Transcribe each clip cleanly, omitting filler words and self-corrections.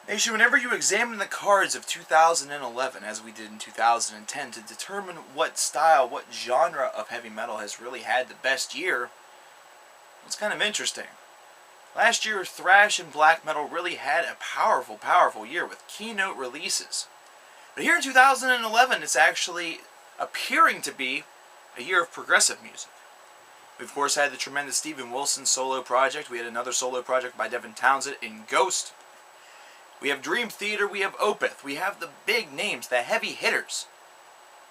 Nation, whenever you examine the cards of 2011, as we did in 2010, to determine what style, what genre of heavy metal has really had the best year, it's kind of interesting. Last year, thrash and black metal really had a powerful, powerful year with keynote releases. But here in 2011, it's actually appearing to be a year of progressive music. We, of course, had the tremendous Steven Wilson solo project. We had another solo project by Devin Townsend in Ghost. We have Dream Theater, we have Opeth, we have the big names, the heavy hitters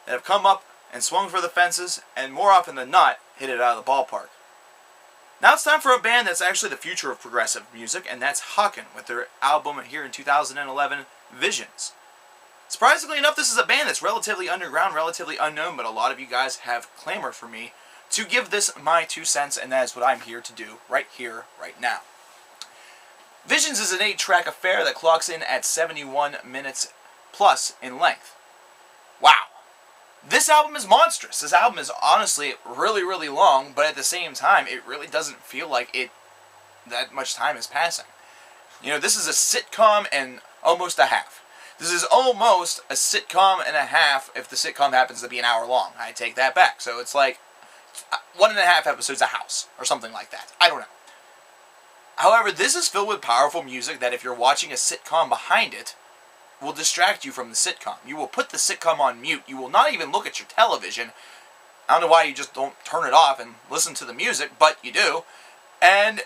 that have come up and swung for the fences and more often than not hit it out of the ballpark. Now it's time for a band that's actually the future of progressive music, and that's Haken with their album here in 2011, Visions. Surprisingly enough, this is a band that's relatively underground, relatively unknown, but a lot of you guys have clamored for me to give this my 2 cents, and that is what I'm here to do right here, right now. Visions is an 8-track affair that clocks in at 71 minutes plus in length. Wow. This album is monstrous. This album is honestly really, really long, but at the same time, it really doesn't feel like that much time is passing. You know, this is a sitcom and almost a half. This is almost a sitcom and a half if the sitcom happens to be an hour long. I take that back. So it's like 1.5 episodes a house or something like that. I don't know. However, this is filled with powerful music that if you're watching a sitcom behind it, will distract you from the sitcom. You will put the sitcom on mute. You will not even look at your television. I don't know why you just don't turn it off and listen to the music, but you do. And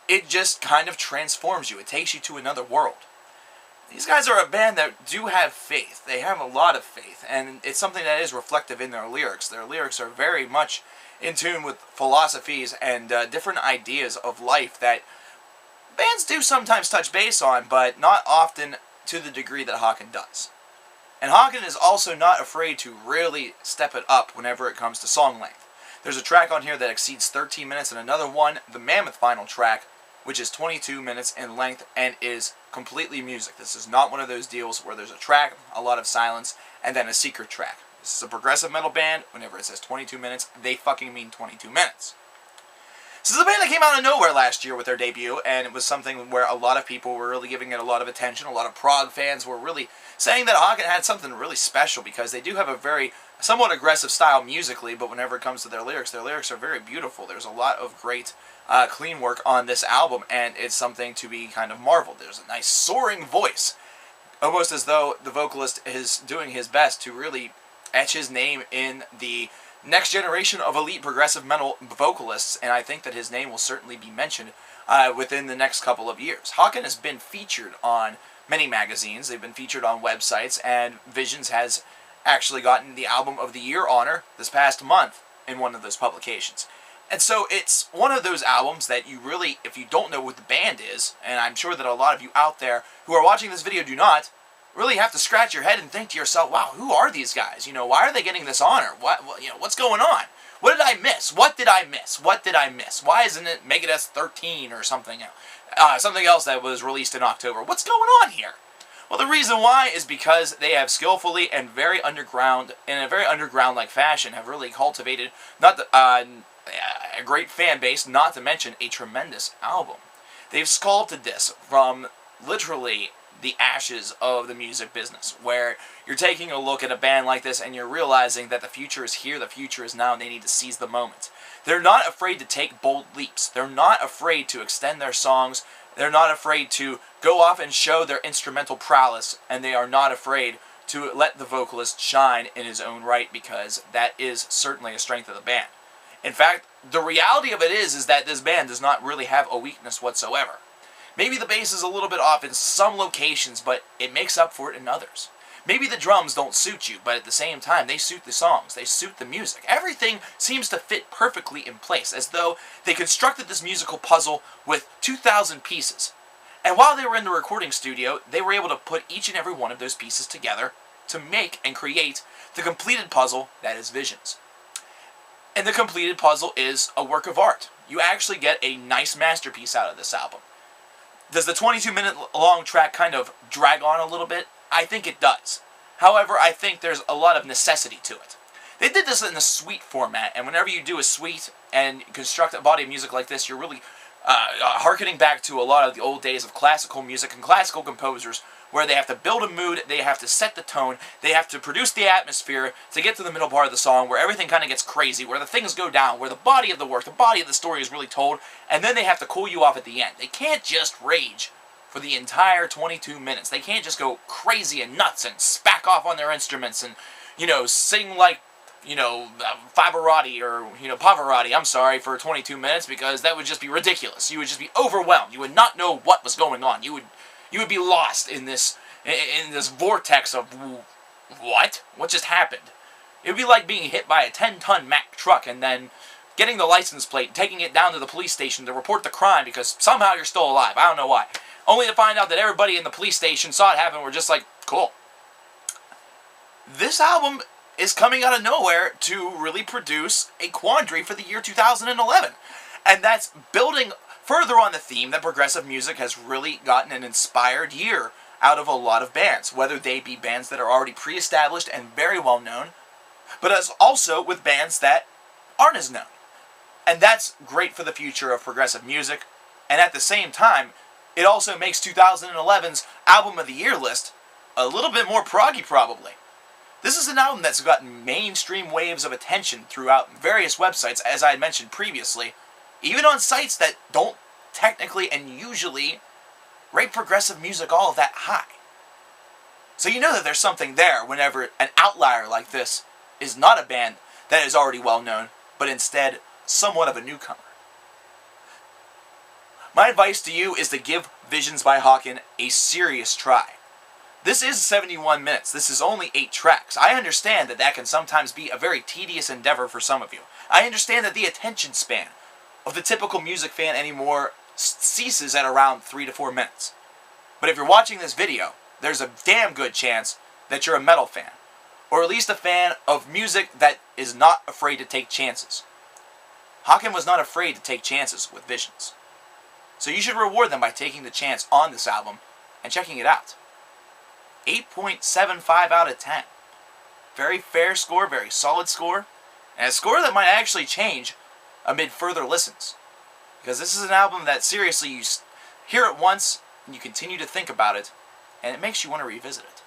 it just kind of transforms you. It takes you to another world. These guys are a band that do have faith. They have a lot of faith, and it's something that is reflective in their lyrics. Their lyrics are very much in tune with philosophies and different ideas of life that bands do sometimes touch base on, but not often to the degree that Haken does. And Haken is also not afraid to really step it up whenever it comes to song length. There's a track on here that exceeds 13 minutes, and another one, the Mammoth final track, which is 22 minutes in length and is completely music. This is not one of those deals where there's a track, a lot of silence, and then a secret track. This is a progressive metal band. Whenever it says 22 minutes, they fucking mean 22 minutes. This is a band that came out of nowhere last year with their debut, and it was something where a lot of people were really giving it a lot of attention. A lot of prog fans were really saying that Haken had something really special because they do have a very somewhat aggressive style musically, but whenever it comes to their lyrics are very beautiful. There's a lot of great clean work on this album, and it's something to be kind of marveled. There's a nice soaring voice, almost as though the vocalist is doing his best to really etch his name in the next generation of elite progressive metal vocalists, and I think that his name will certainly be mentioned within the next couple of years. Haken has been featured on many magazines. They've been featured on websites, and Visions has actually gotten the Album of the Year honor this past month in one of those publications. And so it's one of those albums that you really, if you don't know what the band is, and I'm sure that a lot of you out there who are watching this video do not, really have to scratch your head and think to yourself, wow, who are these guys? You know, why are they getting this honor? What's going on? What did I miss? What did I miss? What did I miss? Why isn't it Megadeth 13 or something else that was released in October? What's going on here? Well, the reason why is because they have skillfully and very underground, in a very underground-like fashion, have really cultivated a great fan base, not to mention a tremendous album. They've sculpted this from literally the ashes of the music business, where you're taking a look at a band like this and you're realizing that the future is here, the future is now, and they need to seize the moment. They're not afraid to take bold leaps. They're not afraid to extend their songs. They're not afraid to go off and show their instrumental prowess, and they are not afraid to let the vocalist shine in his own right, because that is certainly a strength of the band. In fact, the reality of it is that this band does not really have a weakness whatsoever. Maybe the bass is a little bit off in some locations, but it makes up for it in others. Maybe the drums don't suit you, but at the same time, they suit the songs, they suit the music. Everything seems to fit perfectly in place, as though they constructed this musical puzzle with 2,000 pieces. And while they were in the recording studio, they were able to put each and every one of those pieces together to make and create the completed puzzle that is Visions. And the completed puzzle is a work of art. You actually get a nice masterpiece out of this album. Does the 22-minute long track kind of drag on a little bit? I think it does. However, I think there's a lot of necessity to it. They did this in a suite format, and whenever you do a suite and construct a body of music like this, you're really Harkening back to a lot of the old days of classical music and classical composers, where they have to build a mood, they have to set the tone, they have to produce the atmosphere to get to the middle part of the song where everything kind of gets crazy, where the things go down, where the body of the work, the body of the story is really told, and then they have to cool you off at the end. They can't just rage for the entire 22 minutes. They can't just go crazy and nuts and spack off on their instruments and, sing like, Pavarotti or, Pavarotti, I'm sorry, for 22 minutes, because that would just be ridiculous. You would just be overwhelmed. You would not know what was going on. You would be lost in this vortex of what? What just happened? It would be like being hit by a 10-ton Mack truck and then getting the license plate and taking it down to the police station to report the crime because somehow you're still alive. I don't know why. Only to find out that everybody in the police station saw it happen and were just like, cool. This album is coming out of nowhere to really produce a quandary for the year 2011. And that's building further on the theme that progressive music has really gotten an inspired year out of a lot of bands, whether they be bands that are already pre-established and very well known, but as also with bands that aren't as known. And that's great for the future of progressive music, and at the same time, it also makes 2011's Album of the Year list a little bit more proggy, probably. This is an album that's gotten mainstream waves of attention throughout various websites, as I had mentioned previously, even on sites that don't technically and usually rate progressive music all of that high. So you know that there's something there whenever an outlier like this is not a band that is already well known, but instead somewhat of a newcomer. My advice to you is to give Visions by Haken a serious try. This is 71 minutes. This is only 8 tracks. I understand that that can sometimes be a very tedious endeavor for some of you. I understand that the attention span of the typical music fan anymore ceases at around 3 to 4 minutes. But if you're watching this video, there's a damn good chance that you're a metal fan, or at least a fan of music that is not afraid to take chances. Haken was not afraid to take chances with Visions. So you should reward them by taking the chance on this album and checking it out. 8.75 out of 10. Very fair score, very solid score, and a score that might actually change amid further listens. Because this is an album that seriously, you hear it once, and you continue to think about it, and it makes you want to revisit it.